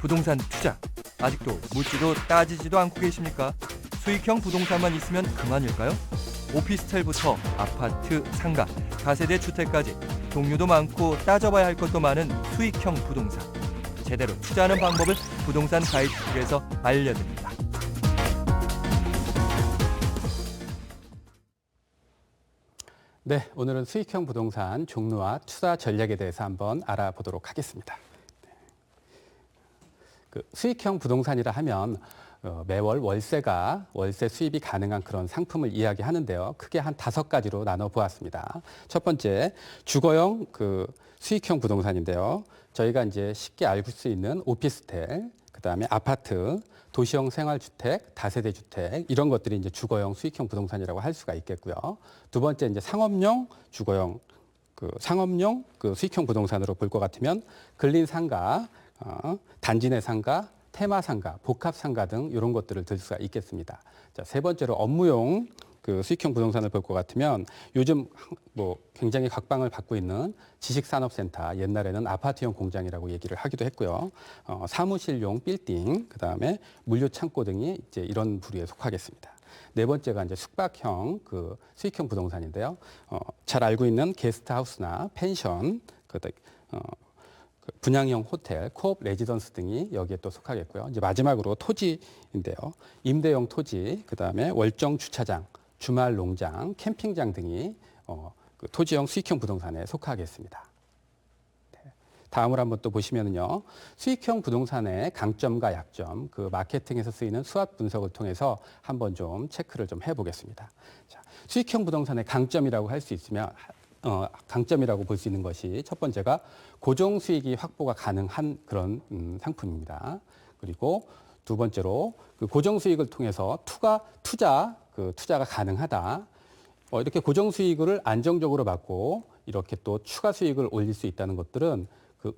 부동산 투자. 아직도 묻지도 따지지도 않고 계십니까? 수익형 부동산만 있으면 그만일까요? 오피스텔부터 아파트, 상가, 다세대 주택까지 종류도 많고 따져봐야 할 것도 많은 수익형 부동산. 제대로 투자하는 방법을 부동산 가이드북에서 알려드립니다. 네, 오늘은 수익형 부동산 종류와 투자 전략에 대해서 한번 알아보도록 하겠습니다. 수익형 부동산이라 하면 매월 월세 수입이 가능한 그런 상품을 이야기하는데요. 크게 한 5가지로 나눠 보았습니다. 첫 번째, 주거형 수익형 부동산인데요. 저희가 이제 쉽게 알 수 있는 오피스텔, 그다음에 아파트, 도시형 생활주택, 다세대 주택 이런 것들이 이제 주거형 수익형 부동산이라고 할 수가 있겠고요. 두 번째 이제 상업용 주거형 상업용 수익형 부동산으로 볼 것 같으면 근린 상가, 단지 내 상가, 테마 상가, 복합 상가 등 이런 것들을 들 수가 있겠습니다. 자, 세 번째로 업무용 수익형 부동산을 볼 것 같으면 요즘 굉장히 각광을 받고 있는 지식산업센터, 옛날에는 아파트형 공장이라고 얘기를 하기도 했고요. 사무실용 빌딩, 그다음에 물류 창고 등이 이제 이런 부류에 속하겠습니다. 네 번째가 이제 숙박형 수익형 부동산인데요. 잘 알고 있는 게스트하우스나 펜션, 분양형 호텔, 코업 레지던스 등이 여기에 또 속하겠고요. 이제 마지막으로 토지인데요. 임대용 토지, 그다음에 월정 주차장, 주말 농장, 캠핑장 등이 토지형 수익형 부동산에 속하겠습니다. 네. 다음으로 한번 또 보시면은요. 수익형 부동산의 강점과 약점, 마케팅에서 쓰이는 수학 분석을 통해서 한번 좀 체크를 좀 해보겠습니다. 자, 수익형 부동산의 강점이라고 할 수 있으면 강점이라고 볼 수 있는 것이 첫 번째가 고정 수익이 확보가 가능한 그런 상품입니다. 그리고 두 번째로 고정 수익을 통해서 투자가 가능하다. 이렇게 고정 수익을 안정적으로 받고 이렇게 또 추가 수익을 올릴 수 있다는 것들은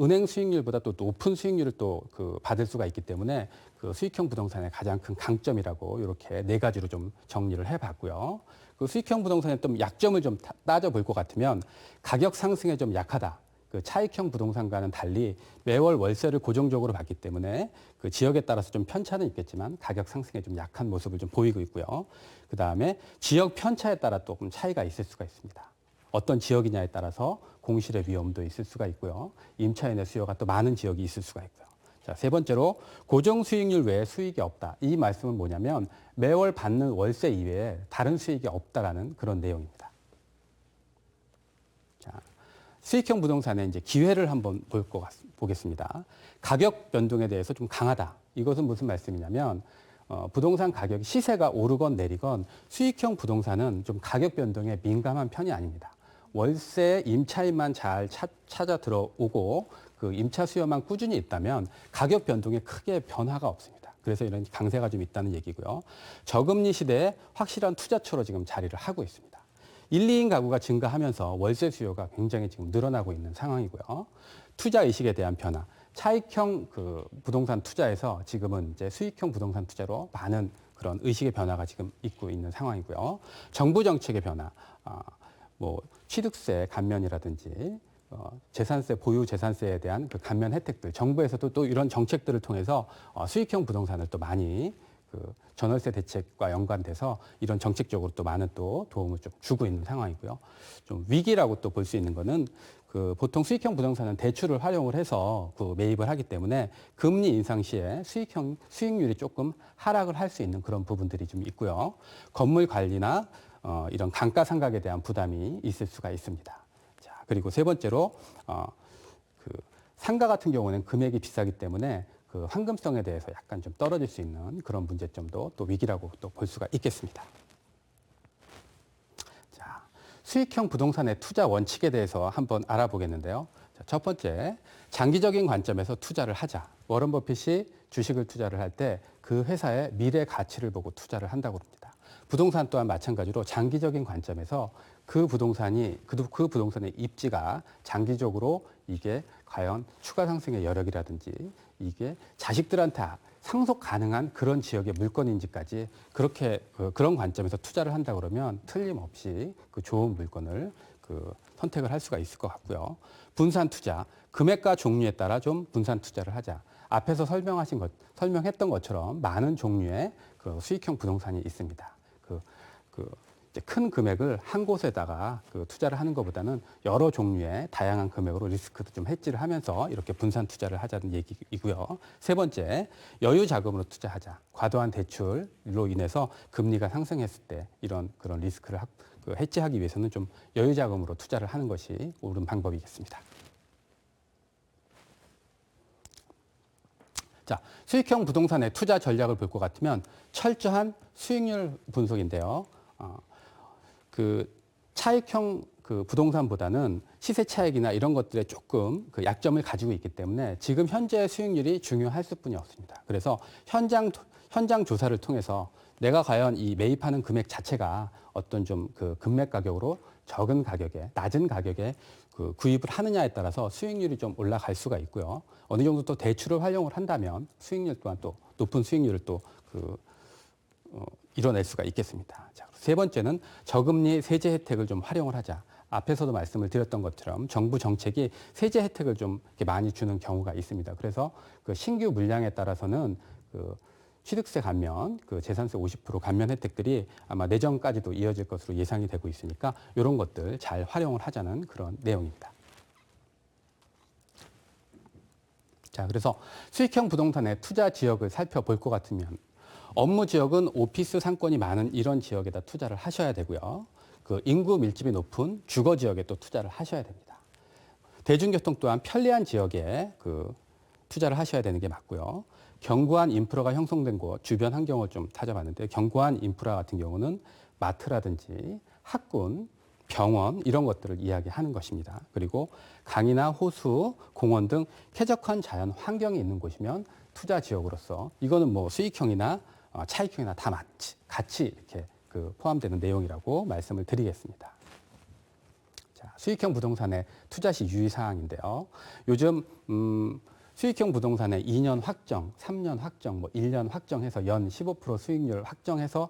은행 수익률보다 또 높은 수익률을 또 받을 수가 있기 때문에 수익형 부동산의 가장 큰 강점이라고 이렇게 4가지로 좀 정리를 해봤고요. 수익형 부동산의 좀 약점을 좀 따져볼 것 같으면 가격 상승에 좀 약하다. 차익형 부동산과는 달리 매월 월세를 고정적으로 받기 때문에 지역에 따라서 좀 편차는 있겠지만 가격 상승에 좀 약한 모습을 좀 보이고 있고요. 그다음에 지역 편차에 따라 조금 차이가 있을 수가 있습니다. 어떤 지역이냐에 따라서 공실의 위험도 있을 수가 있고요. 임차인의 수요가 또 많은 지역이 있을 수가 있고요. 자, 세 번째로 고정 수익률 외에 수익이 없다. 이 말씀은 뭐냐면 매월 받는 월세 이외에 다른 수익이 없다라는 그런 내용입니다. 자, 수익형 부동산의 이제 기회를 한번 보겠습니다. 가격 변동에 대해서 좀 강하다. 이것은 무슨 말씀이냐면 부동산 가격 시세가 오르건 내리건 수익형 부동산은 좀 가격 변동에 민감한 편이 아닙니다. 월세 임차인만 잘 찾아 들어오고 임차 수요만 꾸준히 있다면 가격 변동에 크게 변화가 없습니다. 그래서 이런 강세가 좀 있다는 얘기고요. 저금리 시대에 확실한 투자처로 지금 자리를 하고 있습니다. 1, 2인 가구가 증가하면서 월세 수요가 굉장히 지금 늘어나고 있는 상황이고요. 투자 의식에 대한 변화, 차익형 부동산 투자에서 지금은 이제 수익형 부동산 투자로 많은 그런 의식의 변화가 지금 있고 있는 상황이고요. 정부 정책의 변화, 취득세 감면이라든지 재산세, 보유 재산세에 대한 감면 혜택들, 정부에서도 또 이런 정책들을 통해서 수익형 부동산을 또 많이 전월세 대책과 연관돼서 이런 정책적으로 또 많은 또 도움을 좀 주고 있는 상황이고요. 좀 위기라고 또 볼 수 있는 거는 보통 수익형 부동산은 대출을 활용을 해서 매입을 하기 때문에 금리 인상 시에 수익률이 조금 하락을 할 수 있는 그런 부분들이 좀 있고요. 건물 관리나 이런 감가상각에 대한 부담이 있을 수가 있습니다. 자, 그리고 세 번째로 상가 같은 경우는 금액이 비싸기 때문에 황금성에 대해서 약간 좀 떨어질 수 있는 그런 문제점도 또 위기라고 또 볼 수가 있겠습니다. 자, 수익형 부동산의 투자 원칙에 대해서 한번 알아보겠는데요. 자, 첫 번째, 장기적인 관점에서 투자를 하자. 워런 버핏이 주식을 투자를 할 때 그 회사의 미래 가치를 보고 투자를 한다고 합니다. 부동산 또한 마찬가지로 장기적인 관점에서 그 부동산의 입지가 장기적으로 이게 과연 추가 상승의 여력이라든지 이게 자식들한테 상속 가능한 그런 지역의 물건인지까지 그런 관점에서 투자를 한다 그러면 틀림없이 좋은 물건을 선택을 할 수가 있을 것 같고요. 분산 투자, 금액과 종류에 따라 좀 분산 투자를 하자. 앞에서 설명했던 것처럼 많은 종류의 그 수익형 부동산이 있습니다. 이제 큰 금액을 한 곳에다가 투자를 하는 것보다는 여러 종류의 다양한 금액으로 리스크도 좀 해지를 하면서 이렇게 분산 투자를 하자는 얘기이고요. 세 번째, 여유 자금으로 투자하자. 과도한 대출로 인해서 금리가 상승했을 때 그런 리스크를 해지하기 위해서는 좀 여유 자금으로 투자를 하는 것이 옳은 방법이겠습니다. 자, 수익형 부동산의 투자 전략을 볼 것 같으면 철저한 수익률 분석인데요. 차익형 부동산보다는 시세 차익이나 이런 것들에 조금 약점을 가지고 있기 때문에 지금 현재 수익률이 중요할 수뿐이 없습니다. 그래서 현장 조사를 통해서 내가 과연 이 매입하는 금액 자체가 어떤 좀 금매 가격으로 적은 가격에, 낮은 가격에 구입을 하느냐에 따라서 수익률이 좀 올라갈 수가 있고요. 어느 정도 또 대출을 활용을 한다면 수익률 또한 또 높은 수익률을 또 이뤄낼 수가 있겠습니다. 자, 세 번째는 저금리 세제 혜택을 좀 활용을 하자. 앞에서도 말씀을 드렸던 것처럼 정부 정책이 세제 혜택을 좀 이렇게 많이 주는 경우가 있습니다. 그래서 신규 물량에 따라서는 취득세 감면, 재산세 50% 감면 혜택들이 아마 내년까지도 이어질 것으로 예상이 되고 있으니까 이런 것들 잘 활용을 하자는 그런 내용입니다. 자, 그래서 수익형 부동산의 투자 지역을 살펴볼 것 같으면 업무 지역은 오피스 상권이 많은 이런 지역에다 투자를 하셔야 되고요. 인구 밀집이 높은 주거 지역에 또 투자를 하셔야 됩니다. 대중교통 또한 편리한 지역에 투자를 하셔야 되는 게 맞고요. 견고한 인프라가 형성된 곳, 주변 환경을 좀 찾아봤는데 견고한 인프라 같은 경우는 마트라든지 학군, 병원 이런 것들을 이야기하는 것입니다. 그리고 강이나 호수, 공원 등 쾌적한 자연 환경이 있는 곳이면 투자 지역으로서 이거는 뭐 수익형이나 차익형이나 다 같이 이렇게 포함되는 내용이라고 말씀을 드리겠습니다. 자, 수익형 부동산의 투자 시 유의사항인데요. 요즘 수익형 부동산의 2년 확정, 3년 확정, 1년 확정해서 연 15% 수익률 확정해서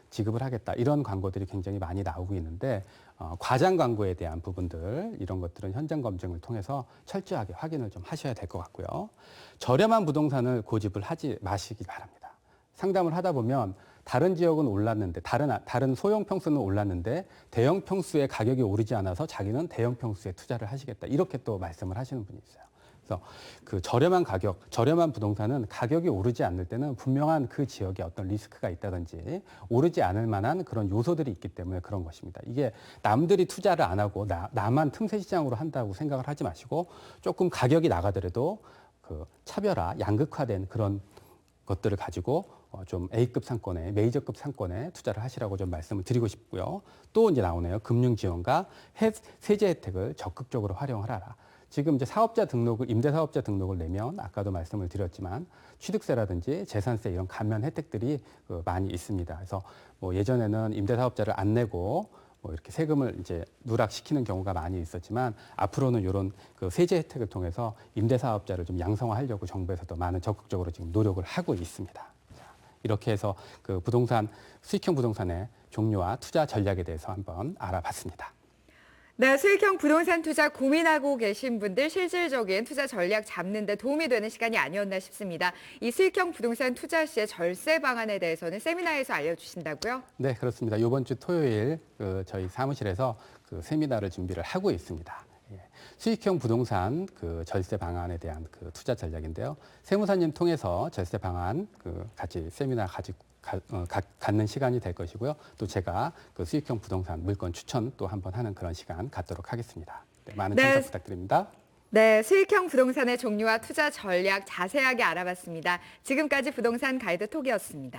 지급을 하겠다. 이런 광고들이 굉장히 많이 나오고 있는데 과장 광고에 대한 부분들 이런 것들은 현장 검증을 통해서 철저하게 확인을 좀 하셔야 될 것 같고요. 저렴한 부동산을 고집을 하지 마시기 바랍니다. 상담을 하다 보면 다른 지역은 올랐는데 다른 소형 평수는 올랐는데 대형 평수의 가격이 오르지 않아서 자기는 대형 평수에 투자를 하시겠다. 이렇게 또 말씀을 하시는 분이 있어요. 그래서 저렴한 부동산은 가격이 오르지 않을 때는 분명한 그 지역에 어떤 리스크가 있다든지 오르지 않을 만한 그런 요소들이 있기 때문에 그런 것입니다. 이게 남들이 투자를 안 하고 나만 틈새 시장으로 한다고 생각을 하지 마시고 조금 가격이 나가더라도 차별화, 양극화된 그런 것들을 가지고 좀 A급 상권에, 메이저급 상권에 투자를 하시라고 좀 말씀을 드리고 싶고요. 또 이제 나오네요. 금융 지원과 세제 혜택을 적극적으로 활용을 하라. 지금 이제 임대사업자 등록을 내면 아까도 말씀을 드렸지만 취득세라든지 재산세 이런 감면 혜택들이 많이 있습니다. 그래서 뭐 예전에는 임대사업자를 안 내고 뭐 이렇게 세금을 이제 누락시키는 경우가 많이 있었지만 앞으로는 이런 세제 혜택을 통해서 임대사업자를 좀 양성화하려고 정부에서도 많은 적극적으로 지금 노력을 하고 있습니다. 자, 이렇게 해서 수익형 부동산의 종류와 투자 전략에 대해서 한번 알아봤습니다. 네, 수익형 부동산 투자 고민하고 계신 분들 실질적인 투자 전략 잡는 데 도움이 되는 시간이 아니었나 싶습니다. 이 수익형 부동산 투자 시의 절세 방안에 대해서는 세미나에서 알려주신다고요? 네, 그렇습니다. 이번 주 토요일 저희 사무실에서 세미나를 준비를 하고 있습니다. 수익형 부동산 절세 방안에 대한 투자 전략인데요. 세무사님 통해서 절세 방안 같이 세미나 갖는 시간이 될 것이고요. 또 제가 수익형 부동산 물건 추천 또 한번 하는 그런 시간 갖도록 하겠습니다. 네, 많은 참석 부탁드립니다. 네, 수익형 부동산의 종류와 투자 전략 자세하게 알아봤습니다. 지금까지 부동산 가이드 톡이었습니다.